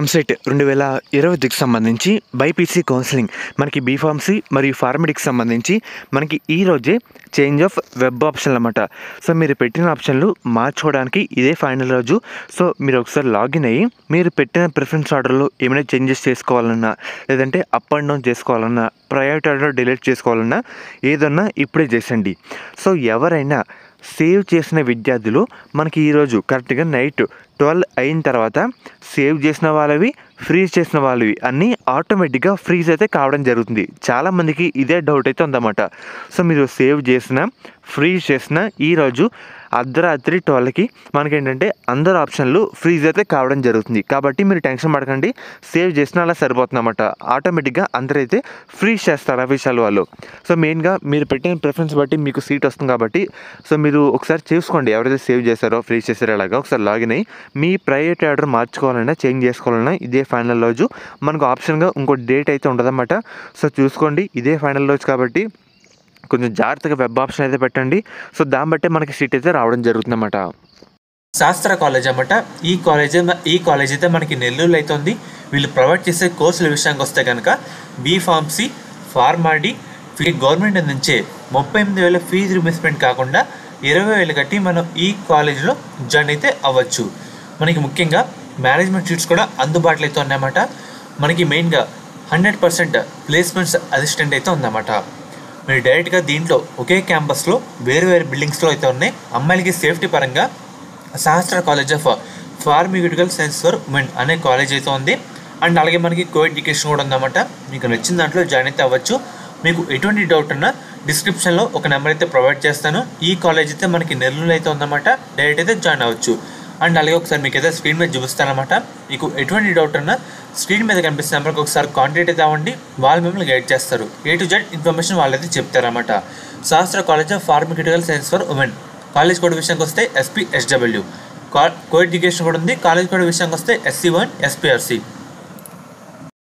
ఎంసెట్ 2020కి సంబంధించి BiPC counselling మనకి B Pharmacy మరియు ఫార్మడికి సంబంధించి మనకి ఈ రోజే చేంజ్ ఆఫ్ వెబ్ ఆప్షన్లు అన్నమాట. సో మీరు పెట్టిన ఆప్షన్లు మార్చుకోవడానికి ఇదే ఫైనల్ రోజు. సో మీరు ఒకసారి లాగిన్ అయ్యి మీరు పెట్టిన ప్రిఫరెన్స్ ఆర్డర్లో ఏమైనా చేంజెస్ చేసుకోవాలన్నా, లేదంటే అప్ అండ్ డౌన్ చేసుకోవాలన్నా, ప్రయారిటీ ఆర్డర్ డిలీట్ చేసుకోవాలన్నా ఏదన్నా ఇప్పుడే చేసండి. సో ఎవరైనా సేవ్ చేసిన విద్యార్థులు మనకి ఈరోజు కరెక్ట్గా నైట్ 12 అయిన తర్వాత సేవ్ చేసిన వాళ్ళవి, ఫ్రీజ్ చేసిన వాళ్ళవి అన్నీ ఆటోమేటిక్గా ఫ్రీజ్ అయితే కావడం జరుగుతుంది. చాలామందికి ఇదే డౌట్ అయితే ఉందన్నమాట. సో మీరు సేవ్ చేసిన, ఫ్రీజ్ చేసిన ఈరోజు అర్ధరాత్రి 12కి మనకేంటంటే అందరు ఆప్షన్లు ఫ్రీజ్ అయితే కావడం జరుగుతుంది. కాబట్టి మీరు టెన్షన్ పడకండి, సేవ్ చేసిన అలా సరిపోతుందన్నమాట. ఆటోమేటిక్గా అందరైతే ఫ్రీజ్ చేస్తారు అఫీషియల్ వాళ్ళు. సో మెయిన్గా మీరు పెట్టిన ప్రిఫరెన్స్ బట్టి మీకు సీట్ వస్తుంది కాబట్టి సో మీరు ఒకసారి చూసుకోండి, ఎవరైతే సేవ్ చేశారో, ఫ్రీజ్ చేశారో అలాగా ఒకసారి లాగిన్ అయ్యి మీ ప్రయారిటీ ఆర్డర్ మార్చుకోవాలన్నా, చేంజ్ చేసుకోవాలన్నా ఇదే ఫైనల్ రోజు. మనకు ఆప్షన్గా ఇంకో డేట్ అయితే ఉండదన్నమాట. సో చూసుకోండి, ఇదే ఫైనల్ రోజు కాబట్టి కొంచెం జాగ్రత్తగా వెబ్ ఆప్షన్ అయితే పెట్టండి. సో దాన్ని బట్టే మనకి సీట్ అయితే రావడం జరుగుతుందన్నమాట. శాస్త్ర కాలేజ్ అన్నమాట. ఈ కాలేజ్ అయితే మనకి నెల్లూరులో అయితే ఉంది. వీళ్ళు ప్రొవైడ్ చేసే కోర్సుల విషయానికి వస్తే కనుక బీఫార్మసీ, ఫార్మాడీ గవర్నమెంట్ నుంచే 38,000 ఫీజు రియంబర్స్మెంట్ కాకుండా 20,000 కట్టి మనం ఈ కాలేజ్లో జాయిన్ అయితే అవ్వచ్చు. మనకి ముఖ్యంగా మేనేజ్మెంట్ సీట్స్ కూడా అందుబాటులో అయితే ఉన్నాయన్నమాట. మనకి మెయిన్గా 100% ప్లేస్మెంట్స్ అసిస్టెంట్ అయితే ఉందన్నమాట. మీరు డైరెక్ట్గా దీంట్లో ఒకే క్యాంపస్లో వేరు బిల్డింగ్స్లో అయితే ఉన్నాయి. అమ్మాయిలకి సేఫ్టీ పరంగా శాస్త్ర college of pharmaceutical science for women అనే కాలేజ్ అయితే ఉంది. అండ్ అలాగే మనకి కో ఎడ్యుకేషన్ కూడా ఉందన్నమాట. మీకు నచ్చిన దాంట్లో జాయిన్ అయితే అవ్వచ్చు. మీకు ఎటువంటి డౌట్ ఉన్నా డిస్క్రిప్షన్లో ఒక నెంబర్ అయితే ప్రొవైడ్ చేస్తాను. ఈ కాలేజ్ అయితే మనకి నెల్లూరులో అయితే ఉందన్నమాట. డైరెక్ట్ అయితే జాయిన్ అవ్వచ్చు. అండ్ అలాగే ఒకసారి మీకు అయితే స్క్రీన్ మీద చూపిస్తానమాట. మీకు ఎటువంటి డౌట్ ఉన్నా స్క్రీన్ మీద కనిపిస్తున్న నెంబర్కి ఒకసారి కాంటాక్ట్ అయితే అవ్వండి. వాళ్ళు మిమ్మల్ని గైడ్ చేస్తారు. A to Z ఇన్ఫర్మేషన్ వాళ్ళైతే చెప్తారన్నమాట. శాస్త్ర college of pharmaceutical science for women college code విషయానికి వస్తే SPSW. కో ఎడ్యుకేషన్ కూడా ఉంది. కాలేజ్ కోడ్ విషయానికి వస్తే SC1 SPRC.